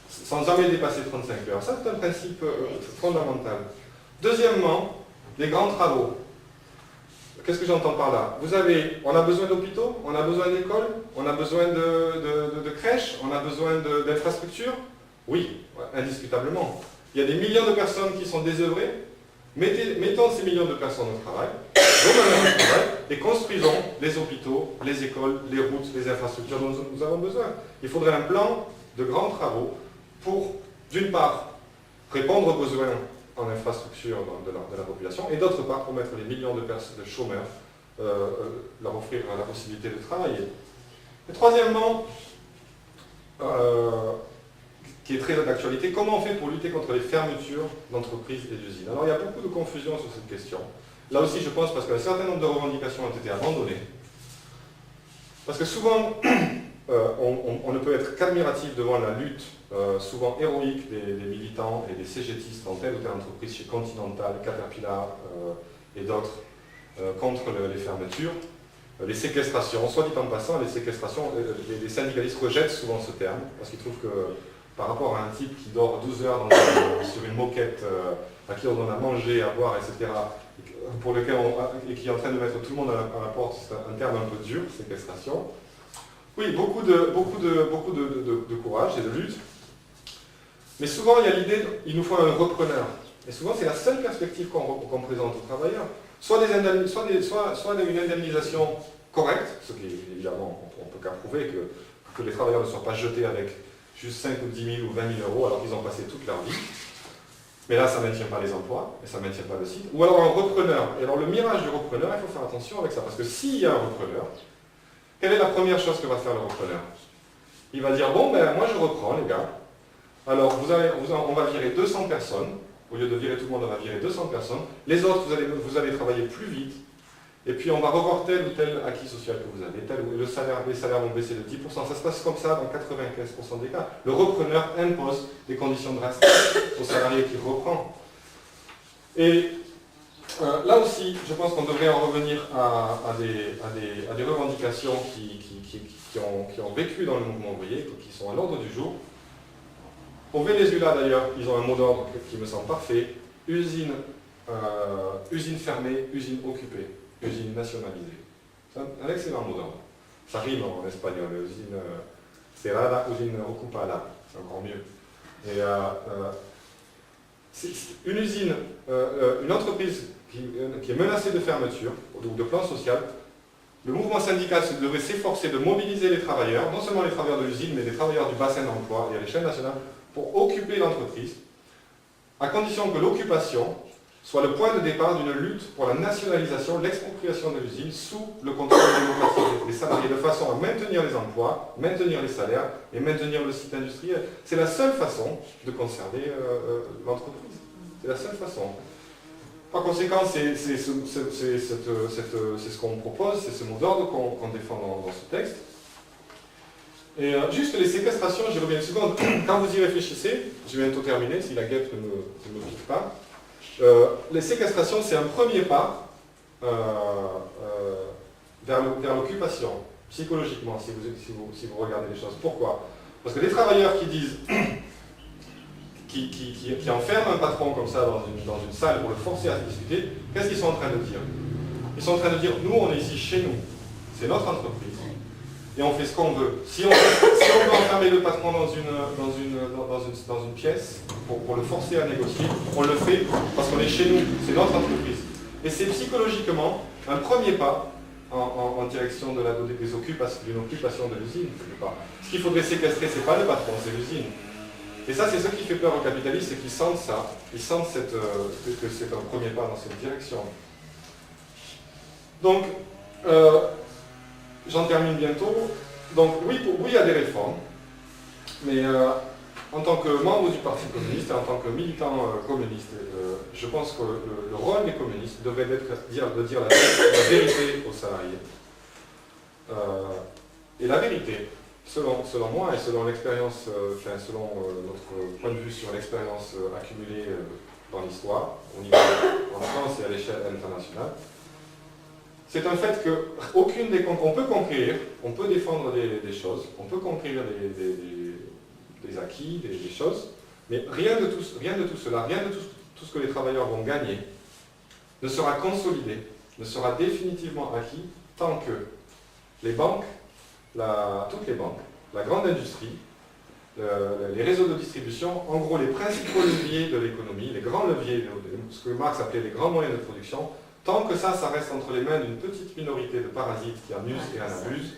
sans jamais dépasser 35 heures. Ça, c'est un principe fondamental. Deuxièmement, les grands travaux. Qu'est-ce que j'entends par là? On a besoin d'hôpitaux, on a besoin d'écoles, on a besoin de crèches, on a besoin d'infrastructures. Oui, indiscutablement. Il y a des millions de personnes qui sont désœuvrées. Mettons ces millions de personnes au travail, donnons-leur un travail, et construisons les hôpitaux, les écoles, les routes, les infrastructures dont nous avons besoin. Il faudrait un plan de grands travaux pour, d'une part, répondre aux besoins en infrastructure de la population, et d'autre part, pour mettre les millions de chômeurs, leur offrir la possibilité de travailler. Et troisièmement, qui est très d'actualité, comment on fait pour lutter contre les fermetures d'entreprises et d'usines? Alors il y a beaucoup de confusion sur cette question. Là aussi, je pense, parce qu'un certain nombre de revendications ont été abandonnées. Parce que souvent, on ne peut être qu'admiratif devant la lutte souvent héroïque des militants et des CGTistes dans telle ou telle entreprise, chez Continental, Caterpillar et d'autres, contre les fermetures. Les séquestrations, soit dit en passant, les séquestrations, les syndicalistes rejettent souvent ce terme, parce qu'ils trouvent que par rapport à un type qui dort 12 heures sur une moquette, à qui on donne à manger, à boire, etc., pour lequel et qui est en train de mettre tout le monde à la porte, c'est un terme un peu dur, séquestration. Oui, beaucoup de courage et de lutte. Mais souvent, il y a l'idée qu'il nous faut un repreneur. Et souvent, c'est la seule perspective qu'on présente aux travailleurs. Soit une indemnisation correcte, ce qui, évidemment, on ne peut qu'approuver que les travailleurs ne soient pas jetés avec juste 5 ou 10 000 ou 20 000 euros alors qu'ils ont passé toute leur vie. Mais là, ça ne maintient pas les emplois, et ça ne maintient pas le site. Ou alors un repreneur. Et alors le mirage du repreneur, il faut faire attention avec ça, parce que s'il y a un repreneur, quelle est la première chose que va faire le repreneur? Il va dire, bon, ben moi je reprends les gars, alors on va virer 200 personnes, au lieu de virer tout le monde, on va virer 200 personnes, les autres, vous allez travailler plus vite, et puis on va revoir tel ou tel acquis social que vous avez, les salaires vont baisser de 10%, ça se passe comme ça dans 95% des cas. Le repreneur impose des conditions drastiques au salarié qui reprend. Et là aussi, je pense qu'on devrait en revenir à des revendications qui ont vécu dans le mouvement ouvrier, qui sont à l'ordre du jour. Au Venezuela d'ailleurs, ils ont un mot d'ordre qui me semble parfait, usine fermée, usine occupée. Usine nationalisée. C'est un excellent mot d'ordre. Ça rime en espagnol. Usine cerrada, usine ocupada. C'est encore mieux. Et une usine, une entreprise qui est menacée de fermeture ou de plan social, le mouvement syndical devrait s'efforcer de mobiliser les travailleurs, non seulement les travailleurs de l'usine, mais les travailleurs du bassin d'emploi et à l'échelle nationale, pour occuper l'entreprise, à condition que l'occupation soit le point de départ d'une lutte pour la nationalisation, l'expropriation de l'usine sous le contrôle démocratique des salariés, de façon à maintenir les emplois, maintenir les salaires et maintenir le site industriel. C'est la seule façon de conserver l'entreprise. C'est la seule façon. Par conséquent, c'est ce qu'on propose, c'est ce mot d'ordre qu'on défend dans ce texte. Et juste les séquestrations, j'y reviens une seconde. Quand vous y réfléchissez, je vais bientôt terminer, si la guêpe ne me pique pas. Les séquestrations, c'est un premier pas vers l'occupation, psychologiquement, si vous regardez les choses. Pourquoi? Parce que les travailleurs qui disent, qui enferment un patron comme ça dans une salle pour le forcer à discuter, qu'est-ce qu'ils sont en train de dire? Ils sont en train de dire, nous, on est ici chez nous, c'est notre entreprise, et on fait ce qu'on veut. Si on veut enfermer le patron dans une pièce, pour le forcer à négocier, on le fait parce qu'on est chez nous, c'est notre entreprise. Et c'est psychologiquement un premier pas en direction d'une occupation de l'usine. Ce qu'il faudrait séquestrer, c'est pas le patron, c'est l'usine. Et ça, c'est ce qui fait peur aux capitalistes, c'est qu'ils sentent ça, ils sentent que c'est un premier pas dans cette direction. Donc, j'en termine bientôt. Donc oui, il y a des réformes, mais en tant que membre du Parti communiste et en tant que militant communiste, je pense que le rôle des communistes devrait être de dire la vérité aux salariés. Et la vérité, selon moi et selon l'expérience, selon notre point de vue sur l'expérience accumulée dans l'histoire, en France et à l'échelle internationale, c'est un fait qu'aucune on peut conquérir, on peut défendre des choses, on peut conquérir des acquis, des choses, mais rien de tout cela, rien de tout ce que les travailleurs vont gagner ne sera consolidé, ne sera définitivement acquis tant que les banques, toutes les banques, la grande industrie, les réseaux de distribution, en gros les principaux leviers de l'économie, les grands leviers, ce que Marx appelait les grands moyens de production, tant que ça reste entre les mains d'une petite minorité de parasites qui en usent et en abusent,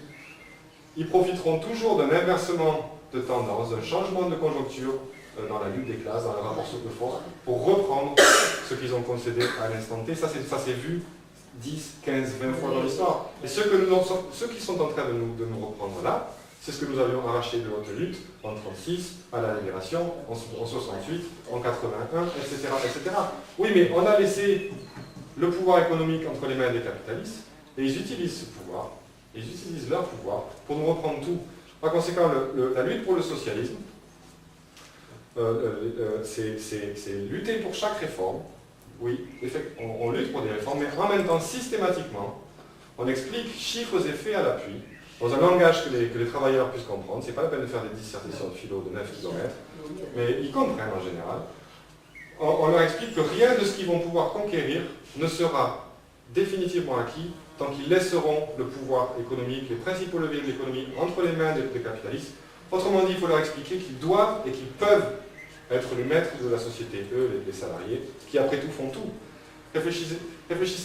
ils profiteront toujours d'un inversement de tendance, d'un changement de conjoncture dans la lutte des classes, dans le rapport souffle-force, pour reprendre ce qu'ils ont concédé à l'instant T. Ça s'est vu 10, 15, 20 fois dans l'histoire. Et ceux qui sont en train de nous reprendre là, c'est ce que nous avions arraché de notre lutte en 1936, à la Libération, en 1968, en 1981, etc., etc. Oui, mais on a laissé le pouvoir économique entre les mains des capitalistes, et ils utilisent ce pouvoir, ils utilisent leur pouvoir pour nous reprendre tout. Par conséquent, la lutte pour le socialisme, c'est lutter pour chaque réforme. Oui, on lutte pour des réformes, mais en même temps, systématiquement, on explique chiffres et faits à l'appui, dans un langage que les travailleurs puissent comprendre. C'est pas la peine de faire des dissertations de philo de 9 km, mais ils comprennent en général. On leur explique que rien de ce qu'ils vont pouvoir conquérir ne sera définitivement acquis tant qu'ils laisseront le pouvoir économique, les principaux leviers de l'économie, entre les mains des capitalistes. Autrement dit, il faut leur expliquer qu'ils doivent et qu'ils peuvent être les maîtres de la société, eux, les salariés, qui après tout font tout. Réfléchissez,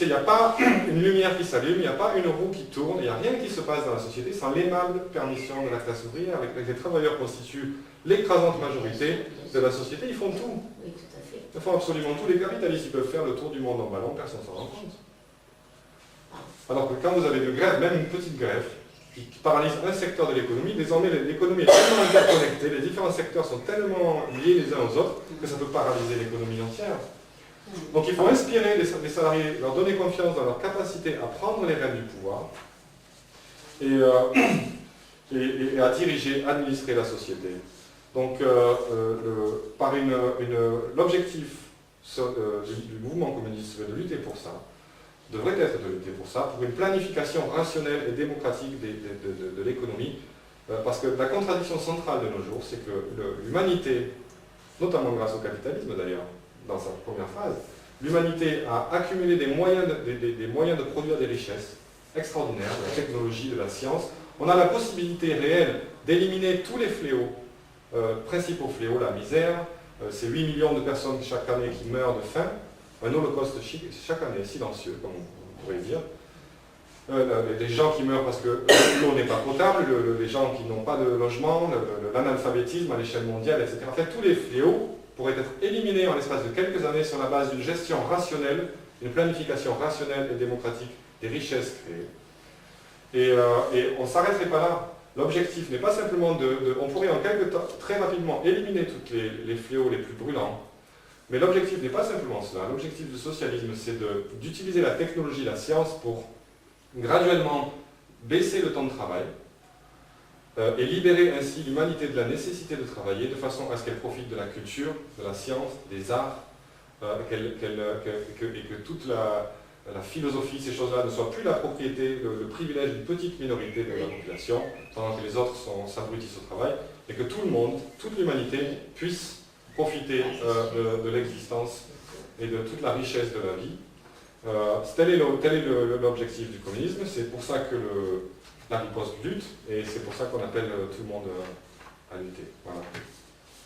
il n'y a pas une lumière qui s'allume, il n'y a pas une roue qui tourne, il n'y a rien qui se passe dans la société sans l'aimable permission de la classe ouvrière, avec les travailleurs constituent l'écrasante majorité de la société, ils font tout. Oui, tout à fait. Ils font absolument tout. Les capitalistes, ils peuvent faire le tour du monde en ballon, personne ne s'en rend compte. Alors que quand vous avez une grève, même une petite grève, qui paralyse un secteur de l'économie, désormais l'économie est tellement interconnectée, les différents secteurs sont tellement liés les uns aux autres, que ça peut paralyser l'économie entière. Donc il faut inspirer les salariés, leur donner confiance dans leur capacité à prendre les rênes du pouvoir et à diriger, administrer la société. Donc par l'objectif du mouvement communiste de lutter pour ça, devrait être de lutter pour ça, pour une planification rationnelle et démocratique de l'économie, parce que la contradiction centrale de nos jours, c'est que l'humanité, notamment grâce au capitalisme d'ailleurs, dans sa première phase, l'humanité a accumulé des moyens de produire des richesses extraordinaires, de la technologie, de la science. On a la possibilité réelle d'éliminer tous les fléaux, principaux fléaux, la misère, ces 8 millions de personnes chaque année qui meurent de faim, un holocauste chaque année silencieux, comme on pourrait dire. Les gens qui meurent parce que l'eau n'est pas potable, les gens qui n'ont pas de logement, l'analphabétisme à l'échelle mondiale, etc. En fait, tous les fléaux pourraient être éliminés en l'espace de quelques années sur la base d'une gestion rationnelle, une planification rationnelle et démocratique des richesses créées. Et on ne s'arrêterait pas là. L'objectif n'est pas simplement on pourrait en quelque temps, très rapidement, éliminer tous les fléaux les plus brûlants. Mais l'objectif n'est pas simplement cela. L'objectif du socialisme, c'est d'utiliser la technologie, la science pour graduellement baisser le temps de travail et libérer ainsi l'humanité de la nécessité de travailler de façon à ce qu'elle profite de la culture, de la science, des arts, et que toute la philosophie, ces choses-là, ne soient plus la propriété, le privilège d'une petite minorité de la population, pendant que les autres s'abrutissent au travail, et que tout le monde, toute l'humanité, puisse profiter de l'existence et de toute la richesse de la vie. Tel est l'objectif du communisme, c'est pour ça que la riposte lutte, et c'est pour ça qu'on appelle tout le monde à lutter. Voilà.